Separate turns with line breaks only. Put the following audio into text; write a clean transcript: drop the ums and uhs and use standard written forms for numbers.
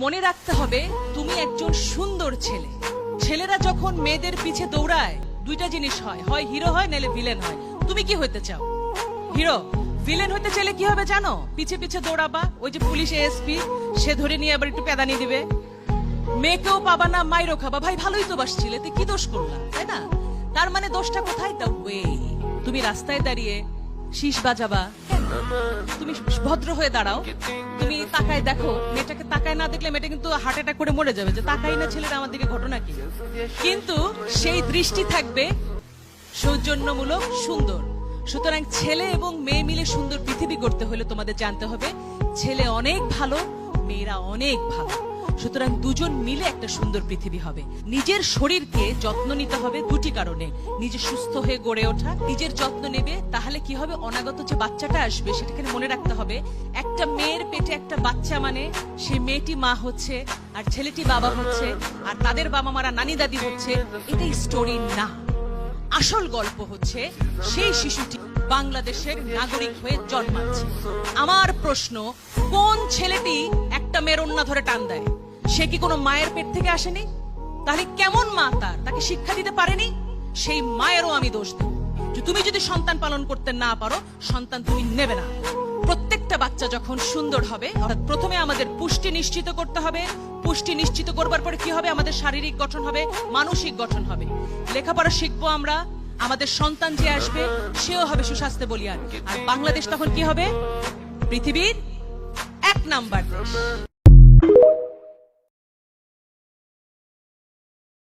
মনে রাখতে হবে তুমি একজন সুন্দর ছেলে। ছেলেরা যখন মেয়েদের পিছে দৌড়ায় দুইটা জিনিস হয়, হয় হিরো হয় নাহলে ভিলেন হয়। তুমি কি হতে চাও? হিরো। ভিলেন হতে চাইলে কি হবে জানো? পিছে পিছে দৌড়াবা, ওই যে পুলিশ এসপি সে ধরে নিয়ে আবার একটু পেদানি দিবে, মেয়েকেও পাবা না, মাইরও খাবা। ভাই ভালোই তো বাসছিলে, তুই কি দোষ করলাম, তাই না? তার মানে দোষটা কোথায়? The way. তুমি রাস্তায় দাঁড়িয়ে শীষ বাজাবা, তুমি ভদ্র হয়ে দাঁড়াও, তুমি তাকায় দেখো, মেয়েটাকে তাকায় না দেখলে মেয়েটা কিন্তু হার্ট অ্যাটাক করে মরে যাবে, যে তাকাই না ছেলেরা আমার দিকে, ঘটনা কি? কিন্তু সেই দৃষ্টি থাকবে সৌজন্যমূলক, সুন্দর। সুতরাং ছেলে এবং মেয়ে মিলে সুন্দর পৃথিবী গড়তে হলে তোমাদের জানতে হবে ছেলে অনেক ভালো, মেয়েরা অনেক ভালো। সুতরাং দুজন মিলে একটা সুন্দর পৃথিবী হবে। নিজের শরীরকে যত্ন নিতে হবে দুটি কারণে। নিজে সুস্থ হয়ে গড়ে ওঠা, নিজের যত্ন নেবে, তাহলে কি হবে, অনাগত যে বাচ্চাটা আসবে সেটাকে মনে রাখতে হবে একটা মেয়ের পেটে একটা বাচ্চা মানে সেই মেয়েটি মা হচ্ছে আর ছেলেটি বাবা হচ্ছে, আর তাদের বাবা মারা নানি দাদি হচ্ছে। এটাই স্টোরি না, আসল গল্প হচ্ছে সেই শিশুটি বাংলাদেশের নাগরিক হয়ে জন্মাচ্ছে। আমার প্রশ্ন, কোন ছেলেটি একটা মেয়ের ওন্না ধরে টান দেয়? সে কি কোনো মায়ের পেট থেকে আসেনি? তাহলে কেমন মা তাকে শিক্ষা দিতে পারেনি? সেই মায়েরও আমি দোষ দেব যে তুমি যদি সন্তান পালন করতে না পারো, সন্তান তুমি নেবে না। প্রত্যেকটা বাচ্চা যখন সুন্দর হবে, অর্থাৎ প্রথমে আমাদের পুষ্টি নিশ্চিত করতে হবে। পুষ্টি নিশ্চিত করবার পরে কি হবে, আমাদের শারীরিক গঠন হবে, মানসিক গঠন হবে। লেখাপড়া শিখবো আমরা, আমাদের সন্তান যে আসবে সেও হবে সুস্বাস্থ্য বলিয়ান। আর বাংলাদেশ তখন কি হবে? পৃথিবীর 1 নাম্বার দেশ।